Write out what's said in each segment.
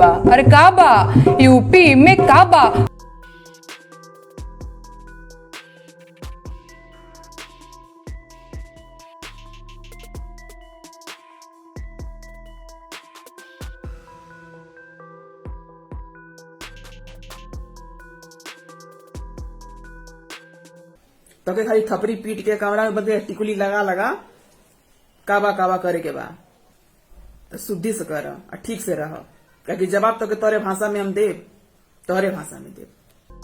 बा। अरे का बा यूपी में का बा। तो के खाली थपरी पीट के कमरा में बंदे टिकुली लगा लगा काबा काबा करे के बा। तो शुद्धि से कर और ठीक से रह, क्योंकि जवाब तो के तोरे भाषा में हम देव, तोरे भाषा में देव।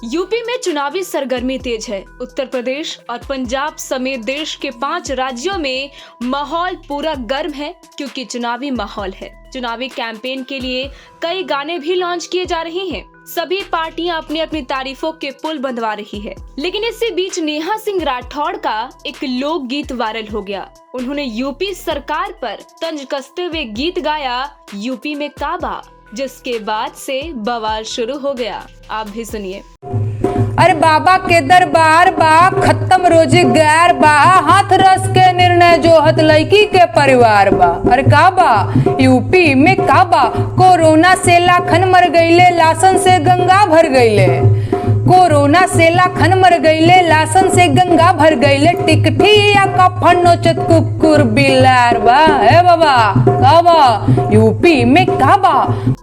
यूपी में चुनावी सरगर्मी तेज है। उत्तर प्रदेश और पंजाब समेत देश के 5 राज्यों में माहौल पूरा गर्म है, क्योंकि चुनावी माहौल है। चुनावी कैंपेन के लिए कई गाने भी लॉन्च किए जा रहे हैं। सभी पार्टियां अपनी अपनी तारीफों के पुल बंधवा रही है। लेकिन इसी बीच नेहा सिंह राठौड़ का एक लोकगीत वायरल हो गया। उन्होंने यूपी सरकार पर तंज कसते हुए गीत गाया, यूपी में काबा, जिसके बाद से बवाल शुरू हो गया। आप भी सुनिए। अरे बाबा के दरबार बा, खत्म रोजगार बा, हाथ रस के निर्णय जो हत लड़की के परिवार बा। अरे का बा यूपी में का बा। कोरोना से लाखन मर गईले, लासन से गंगा भर गईले। कोरोना से लाखन मर गईले, लासन से गंगा भर गईले। टिकठी या कफन नोचत कुकुर बिलार बा। हे बाबा का बा यूपी में का बा।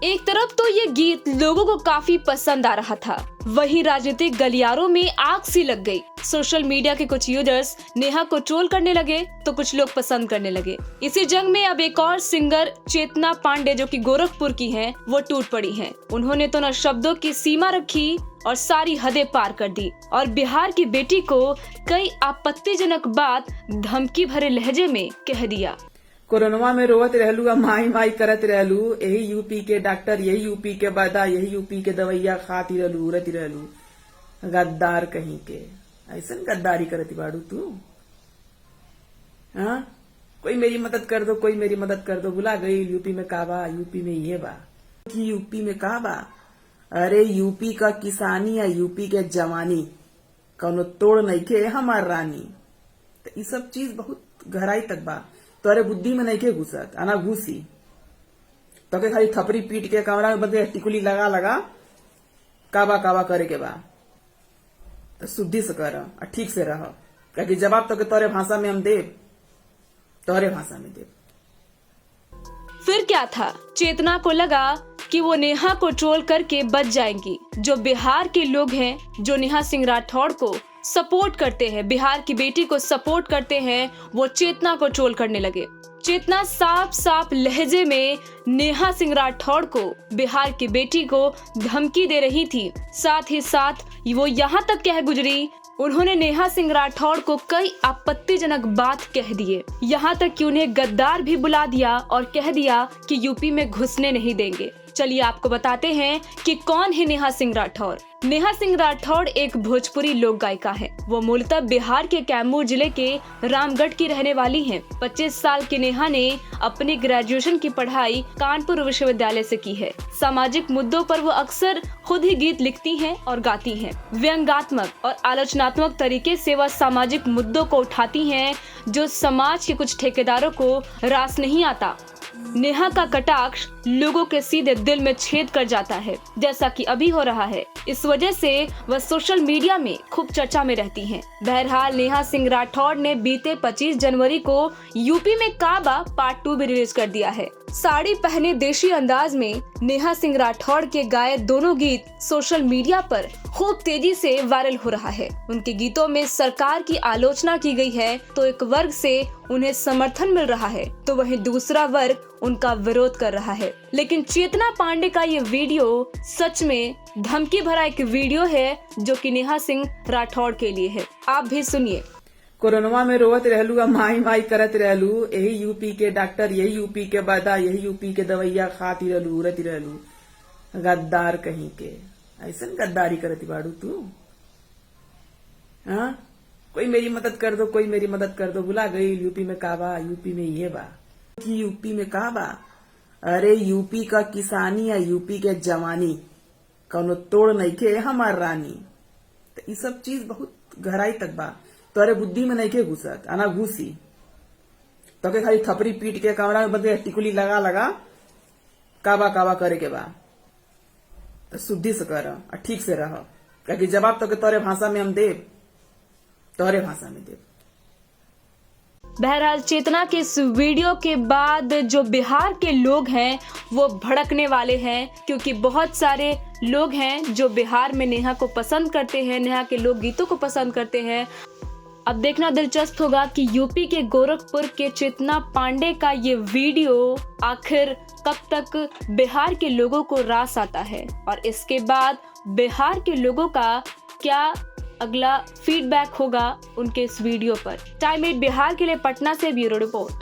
एक तरफ तो ये गीत लोगों को काफी पसंद आ रहा था, वहीं राजनीतिक गलियारों में आग सी लग गई। सोशल मीडिया के कुछ यूजर्स नेहा को ट्रोल करने लगे तो कुछ लोग पसंद करने लगे। इसी जंग में अब एक और सिंगर चेतना पांडे, जो कि गोरखपुर की हैं, वो टूट पड़ी हैं। उन्होंने तो न शब्दों की सीमा रखी और सारी हदें पार कर दी और बिहार की बेटी को कई आपत्तिजनक बात धमकी भरे लहजे में कह दिया। कोरोना में रोवत रहलू, माई माई करत रहलू, यही यूपी के डॉक्टर, यही यूपी के बदा, यही यूपी के दवैया खाती रहलू, उड़ती रहलू। गद्दार कहीं के, ऐसा गद्दारी करती बाड़ू तू। हाँ, कोई मेरी मदद कर दो, कोई मेरी मदद कर दो। बुला गई यूपी में काबा, यूपी में ये बा कि यूपी में काबा। अरे यूपी का किसानी या यूपी के जवानी कौनो तोड़ नहीं के हमार रानी। तो ये सब चीज बहुत गहराई तक बा, तोरे बुद्धि में नहीं के घुसत, आना घुसी। तो के खाली थपरी पीट के कमरा में बंदे टिकुली लगा लगा काबा काबा करे के बा। तो शुद्धि से कर और ठीक से रह, क्योंकि जवाब तो के तोरे भाषा में हम देव, तोरे भाषा में देव। फिर क्या था, चेतना को लगा कि वो नेहा को ट्रोल करके बच जाएंगी। जो बिहार के लोग हैं, जो नेहा सिंह राठौड़ को सपोर्ट करते हैं, बिहार की बेटी को सपोर्ट करते हैं, वो चेतना को ट्रोल करने लगे। चेतना साफ साफ लहजे में नेहा सिंह राठौड़ को, बिहार की बेटी को धमकी दे रही थी। साथ ही साथ वो यहाँ तक कह गुजरी, उन्होंने नेहा सिंह राठौड़ को कई आपत्तिजनक बात कह दिए। यहाँ तक कि उन्हें गद्दार भी बुला दिया और कह दिया कि यूपी में घुसने नहीं देंगे। चलिए आपको बताते हैं कि कौन है नेहा सिंह राठौड़। नेहा सिंह राठौड़ एक भोजपुरी लोक गायिका है। वो मूलतः बिहार के कैमूर जिले के रामगढ़ की रहने वाली हैं। 25 साल की नेहा ने अपनी ग्रेजुएशन की पढ़ाई कानपुर विश्वविद्यालय से की है। सामाजिक मुद्दों पर वो अक्सर खुद ही गीत लिखती हैं और गाती हैं। व्यंग्यात्मक और आलोचनात्मक तरीके से वह सामाजिक मुद्दों को उठाती हैं, जो समाज के कुछ ठेकेदारों को रास नहीं आता। नेहा का कटाक्ष लोगों के सीधे दिल में छेद कर जाता है, जैसा कि अभी हो रहा है। इस वजह से वह सोशल मीडिया में खूब चर्चा में रहती हैं। बहरहाल नेहा सिंह राठौड़ ने बीते 25 जनवरी को यूपी में काबा पार्ट 2 भी रिलीज कर दिया है। साड़ी पहने देशी अंदाज में नेहा सिंह राठौड़ के गाए दोनों गीत सोशल मीडिया पर खूब तेजी से वायरल हो रहा है। उनके गीतों में सरकार की आलोचना की गई है तो एक वर्ग से उन्हें समर्थन मिल रहा है, तो वहीं दूसरा वर्ग उनका विरोध कर रहा है। लेकिन चेतना पांडे का ये वीडियो सच में धमकी भरा एक वीडियो है, जो कि नेहा सिंह राठौड़ के लिए है। आप भी सुनिए। कोरोना में रोवत रहलू, माई माई करत रहलू, यही यूपी के डॉक्टर, यही यूपी के बदा, यही यूपी के दवैया खाती रहलू, उड़ती रहलू। गद्दार कहीं के, ऐसा गद्दारी करती बाड़ू तू। हाँ, कोई मेरी मदद कर दो, कोई मेरी मदद कर दो। बुला गई यूपी में काबा, यूपी में ये बा कि यूपी में काबा। अरे यूपी का किसानी या यूपी के जवानी कौनो तोड़ नहीं के हमार रानी। तो ये सब चीज बहुत गहराई तक बा, तोरे बुद्धि में नहीं के घुसत, आना घुसी। तो के खाली थपरी पीट के कमरा में बंदे टिकुली लगा लगा काबा काबा करे के बा। शुद्धि से कर और ठीक से रह, क्योंकि जवाब तो के तोरे भाषा में हम देव, तोरे भाषा में देव। बहरहाल चेतना के इस वीडियो के बाद जो बिहार के लोग हैं वो भड़कने वाले हैं, क्योंकि बहुत सारे लोग हैं जो बिहार में नेहा को पसंद करते हैं, नेहा के लोकगीतों को पसंद करते हैं। अब देखना दिलचस्प होगा कि यूपी के गोरखपुर के चेतना पांडे का ये वीडियो आखिर कब तक बिहार के लोगों को रास आता है, और इसके बाद बिहार के लोगों का क्या अगला फीडबैक होगा उनके इस वीडियो पर। टाइम 8 बिहार के लिए पटना से ब्यूरो रिपोर्ट।